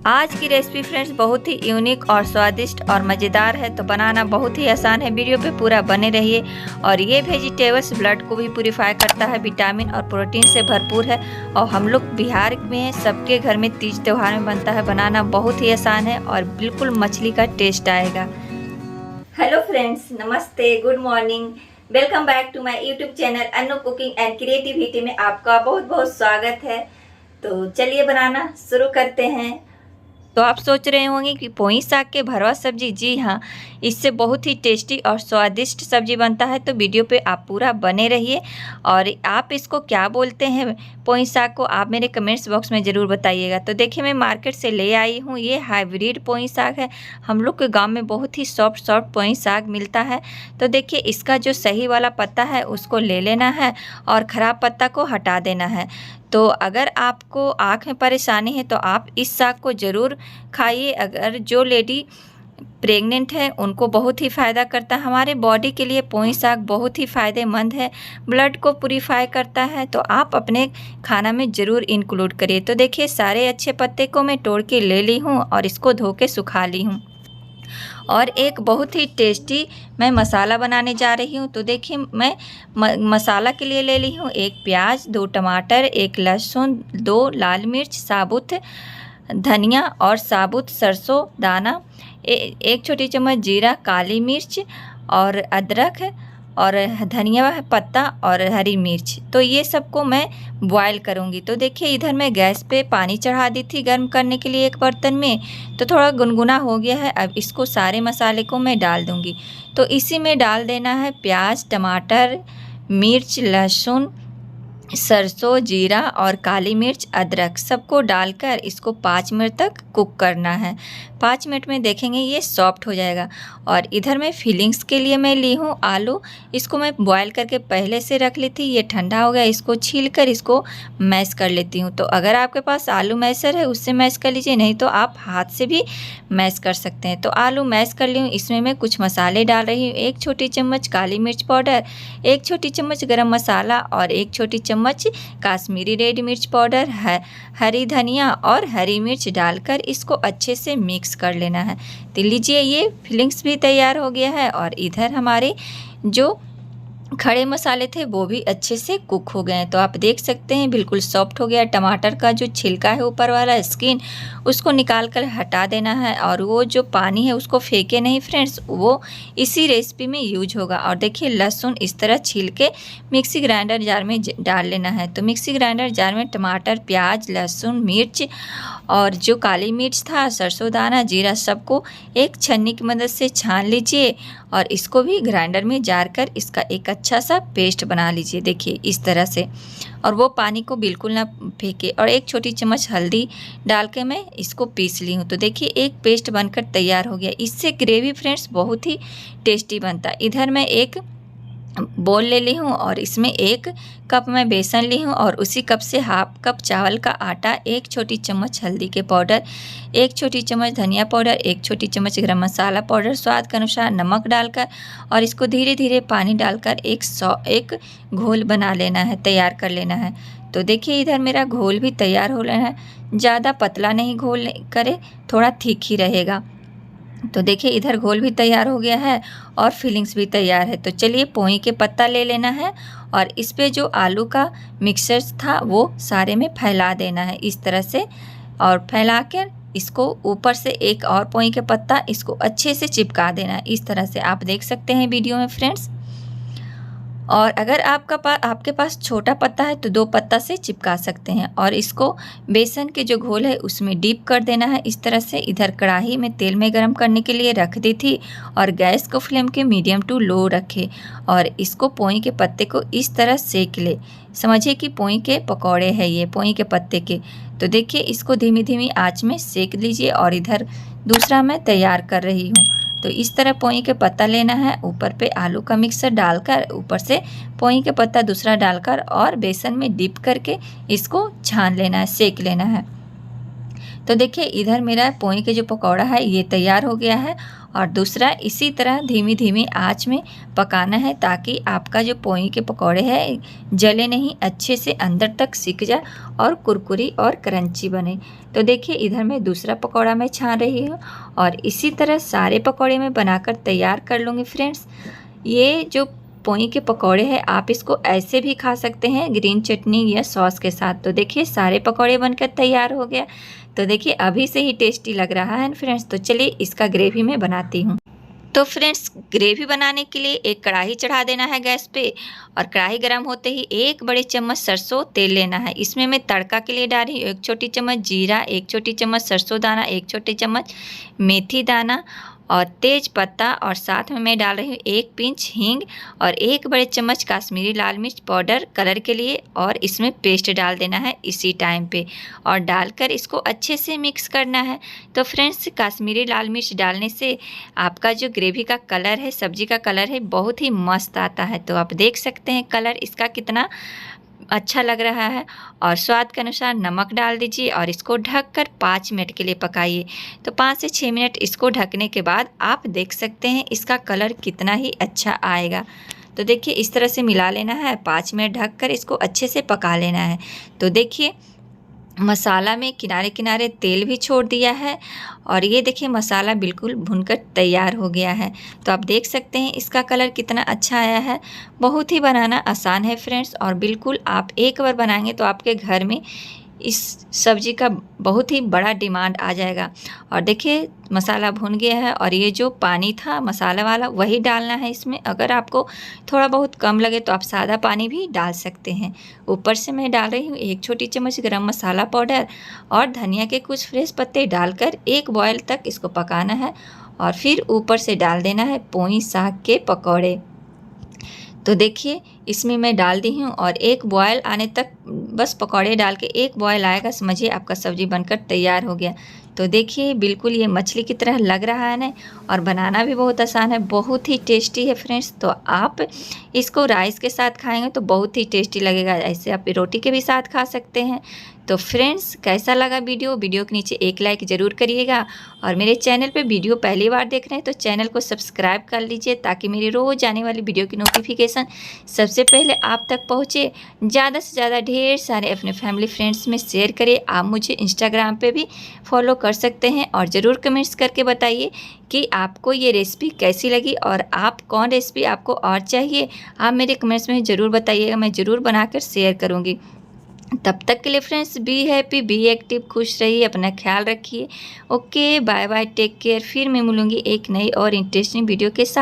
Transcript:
आज की recipe friends बहुत ही यूनिक और स्वादिष्ट और मज़ेदार है, तो बनाना बहुत ही आसान है। वीडियो पे पूरा बने रहिए। और ये वेजिटेबल्स ब्लड को भी प्यूरिफाई करता है, विटामिन और प्रोटीन से भरपूर है। और हम लोग बिहार में हैं, सबके घर में तीज त्योहार में बनता है। बनाना बहुत ही आसान है और बिल्कुल मछली का टेस्ट आएगा। हेलो फ्रेंड्स, नमस्ते, good morning, welcome back to my YouTube channel Annu cooking and creativity में आपका बहुत बहुत स्वागत है। तो चलिए बनाना शुरू करते हैं। तो आप सोच रहे होंगे कि पोई साग के भरवा सब्जी, जी हाँ, इससे बहुत ही टेस्टी और स्वादिष्ट सब्जी बनता है। तो वीडियो पे आप पूरा बने रहिए। और आप इसको क्या बोलते हैं पोई साग को, आप मेरे कमेंट्स बॉक्स में ज़रूर बताइएगा। तो देखिए, मैं मार्केट से ले आई हूँ, ये हाइब्रिड पोई साग है। हम लोग के गांव में बहुत ही सॉफ्ट सॉफ्ट पोई साग मिलता है। तो देखिए, इसका जो सही वाला पत्ता है उसको ले लेना है और ख़राब पत्ता को हटा देना है। तो अगर आपको आँख में परेशानी है तो आप इस साग को ज़रूर खाइए। अगर जो लेडी प्रेग्नेंट है उनको बहुत ही फ़ायदा करता है। हमारे बॉडी के लिए पोई साग बहुत ही फ़ायदेमंद है, ब्लड को प्यूरिफाई करता है। तो आप अपने खाना में ज़रूर इंक्लूड करिए। तो देखिए, सारे अच्छे पत्ते को मैं तोड़ के ले ली हूँ और इसको धो के सुखा ली हूँ। और एक बहुत ही टेस्टी मैं मसाला बनाने जा रही हूँ। तो देखिए, मैं मसाला के लिए ले ली हूँ 1 प्याज, 2 टमाटर, 1 लहसुन, 2 लाल मिर्च, साबुत धनिया और साबुत सरसों दाना, 1 छोटी चम्मच जीरा, काली मिर्च और अदरक और धनिया पत्ता और हरी मिर्च। तो ये सबको मैं बॉयल करूँगी। तो देखिए, इधर मैं गैस पे पानी चढ़ा दी थी गर्म करने के लिए एक बर्तन में। तो थोड़ा गुनगुना हो गया है। अब इसको सारे मसाले को मैं डाल दूँगी। तो इसी में डाल देना है प्याज, टमाटर, मिर्च, लहसुन, सरसों, जीरा और काली मिर्च, अदरक, सबको डालकर इसको 5 मिनट तक कुक करना है। 5 मिनट में देखेंगे ये सॉफ्ट हो जाएगा। और इधर मैं फिलिंग्स के लिए मैं ली हूँ आलू। इसको मैं बॉयल करके पहले से रख ली थी, ये ठंडा हो गया। इसको छीलकर इसको मैश कर लेती हूँ। तो अगर आपके पास आलू मैशर है उससे मैश कर लीजिए, नहीं तो आप हाथ से भी मैश कर सकते हैं। तो आलू मैश कर ली हूँ। इसमें मैं कुछ मसाले डाल रही हूँ। 1 छोटी चम्मच काली मिर्च पाउडर, 1 छोटी चम्मच गरम मसाला और 1 छोटी चम्मच काश्मीरी रेड मिर्च पाउडर है, हरी धनिया और हरी मिर्च डालकर इसको अच्छे से मिक्स कर लेना है। तो लीजिए, ये फिलिंग्स भी तैयार हो गया है। और इधर हमारे जो खड़े मसाले थे वो भी अच्छे से कुक हो गए हैं। तो आप देख सकते हैं बिल्कुल सॉफ्ट हो गया। टमाटर का जो छिलका है, ऊपर वाला स्किन, उसको निकाल कर हटा देना है। और वो जो पानी है उसको फेंके नहीं फ्रेंड्स, वो इसी रेसिपी में यूज होगा। और देखिए, लहसुन इस तरह छील के मिक्सी ग्राइंडर जार में डाल लेना है। तो मिक्सी ग्राइंडर जार में टमाटर, प्याज, लहसुन, मिर्च और जो काली मिर्च था, सरसों दाना, जीरा, सबको एक छन्नी की मदद से छान लीजिए और इसको भी ग्राइंडर में जार कर इसका एक अच्छा सा पेस्ट बना लीजिए। देखिए, इस तरह से। और वो पानी को बिल्कुल ना फेंके। और 1 छोटी चम्मच हल्दी डाल के मैं इसको पीस ली हूँ। तो देखिए, एक पेस्ट बनकर तैयार हो गया। इससे ग्रेवी फ्रेंड्स बहुत ही टेस्टी बनता है। इधर मैं एक बोल ले ली हूँ और इसमें 1 कप मैं बेसन ली हूँ और उसी कप से हाफ कप चावल का आटा, 1 छोटी चम्मच हल्दी के पाउडर, 1 छोटी चम्मच धनिया पाउडर, 1 छोटी चम्मच गरम मसाला पाउडर, स्वाद के अनुसार नमक डालकर और इसको धीरे धीरे पानी डालकर एक घोल बना लेना है, तैयार कर लेना है। तो देखिए, इधर मेरा घोल भी तैयार हो लेना है। ज़्यादा पतला नहीं घोल करे, थोड़ा थिक ही रहेगा। तो देखिए, इधर घोल भी तैयार हो गया है और फिलिंग्स भी तैयार है। तो चलिए, पोई के पत्ता ले लेना है और इस पे जो आलू का मिक्सचर था वो सारे में फैला देना है इस तरह से। और फैला कर इसको ऊपर से एक और पोई के पत्ता इसको अच्छे से चिपका देना है। इस तरह से आप देख सकते हैं वीडियो में फ्रेंड्स। और अगर आपके पास छोटा पत्ता है तो 2 पत्ता से चिपका सकते हैं। और इसको बेसन के जो घोल है उसमें डीप कर देना है इस तरह से। इधर कढ़ाई में तेल में गरम करने के लिए रख दी थी और गैस को फ्लेम के मीडियम टू लो रखे और इसको पोई के पत्ते को इस तरह सेक ले। समझिए कि पोई के पकौड़े हैं ये, पोई के पत्ते के। तो देखिए, इसको धीमी धीमी आँच में सेक लीजिए। और इधर दूसरा मैं तैयार कर रही हूँ। तो इस तरह पोई के पत्ता लेना है, ऊपर पे आलू का मिक्सर डालकर ऊपर से पोई के पत्ता दूसरा डालकर और बेसन में डिप करके इसको छान लेना है, सेक लेना है। तो देखिए इधर मेरा पोई के जो पकौड़ा है ये तैयार हो गया है और दूसरा इसी तरह धीमी धीमी आंच में पकाना है ताकि आपका जो पोई के पकौड़े हैं जले नहीं, अच्छे से अंदर तक सिक जाए और कुरकुरी और क्रंची बने। तो देखिए इधर मैं दूसरा पकौड़ा मैं छान रही हूँ और इसी तरह सारे पकौड़े मैं बनाकर तैयार कर लूँगी फ्रेंड्स। ये जो पोई के पकौड़े हैं आप इसको ऐसे भी खा सकते हैं ग्रीन चटनी या सॉस के साथ। तो देखिए सारे पकौड़े बनकर तैयार हो गया। तो देखिए अभी से ही टेस्टी लग रहा है फ्रेंड्स। तो चलिए इसका ग्रेवी मैं बनाती हूँ। तो फ्रेंड्स ग्रेवी बनाने के लिए एक कढ़ाई चढ़ा देना है गैस पे और कढ़ाई गर्म होते ही 1 बड़े चम्मच सरसों तेल लेना है। इसमें मैं तड़का के लिए डाल रही हूँ 1 छोटी चम्मच जीरा, 1 छोटी चम्मच सरसों दाना, 1 छोटी चम्मच मेथी दाना और तेज पत्ता और साथ में मैं डाल रही हूँ 1 पिंच हींग और 1 बड़े चम्मच काश्मीरी लाल मिर्च पाउडर कलर के लिए और इसमें पेस्ट डाल देना है इसी टाइम पे और डालकर इसको अच्छे से मिक्स करना है। तो फ्रेंड्स काश्मीरी लाल मिर्च डालने से आपका जो ग्रेवी का कलर है, सब्जी का कलर है, बहुत ही मस्त आता है। तो आप देख सकते हैं कलर इसका कितना अच्छा लग रहा है और स्वाद के अनुसार नमक डाल दीजिए और इसको ढककर 5 मिनट के लिए पकाइए। तो 5 से 6 मिनट इसको ढकने के बाद आप देख सकते हैं इसका कलर कितना ही अच्छा आएगा। तो देखिए इस तरह से मिला लेना है, 5 मिनट ढककर इसको अच्छे से पका लेना है। तो देखिए मसाला में किनारे किनारे तेल भी छोड़ दिया है और ये देखिए मसाला बिल्कुल भुनकर तैयार हो गया है। तो आप देख सकते हैं इसका कलर कितना अच्छा आया है। बहुत ही बनाना आसान है फ्रेंड्स और बिल्कुल आप एक बार बनाएंगे तो आपके घर में इस सब्जी का बहुत ही बड़ा डिमांड आ जाएगा। और देखिए मसाला भुन गया है और ये जो पानी था मसाला वाला वही डालना है इसमें। अगर आपको थोड़ा बहुत कम लगे तो आप सादा पानी भी डाल सकते हैं। ऊपर से मैं डाल रही हूँ 1 छोटी चम्मच गरम मसाला पाउडर और धनिया के कुछ फ्रेश पत्ते डालकर 1 बॉयल तक इसको पकाना है और फिर ऊपर से डाल देना है पोई साग के पकौड़े। तो देखिए इसमें मैं डाल दी हूँ और 1 बॉयल आने तक बस पकौड़े डाल के 1 बॉयल आएगा, समझिए आपका सब्जी बनकर तैयार हो गया। तो देखिए बिल्कुल ये मछली की तरह लग रहा है ना और बनाना भी बहुत आसान है, बहुत ही टेस्टी है फ्रेंड्स। तो आप इसको राइस के साथ खाएंगे तो बहुत ही टेस्टी लगेगा, ऐसे आप रोटी के भी साथ खा सकते हैं। तो फ्रेंड्स कैसा लगा वीडियो के नीचे एक लाइक ज़रूर करिएगा और मेरे चैनल पे वीडियो पहली बार देख रहे हैं तो चैनल को सब्सक्राइब कर लीजिए ताकि मेरी रोज़ आने वाली वीडियो की नोटिफिकेशन सबसे पहले आप तक पहुँचे। ज़्यादा से ज़्यादा ढेर सारे अपने फैमिली फ्रेंड्स में शेयर करिए। आप मुझे इंस्टाग्राम पे भी फॉलो कर सकते हैं और ज़रूर कमेंट्स करके बताइए कि आपको ये रेसिपी कैसी लगी और आप कौन रेसिपी आपको और चाहिए, आप मेरे कमेंट्स में ज़रूर बताइएगा, मैं ज़रूर बनाकर शेयर करूँगी। तब तक के लिए friends be happy, be active, खुश रहिए, अपना ख्याल रखिए। Okay bye bye, take care. फिर मैं मिलूँगी एक नई और इंटरेस्टिंग वीडियो के साथ।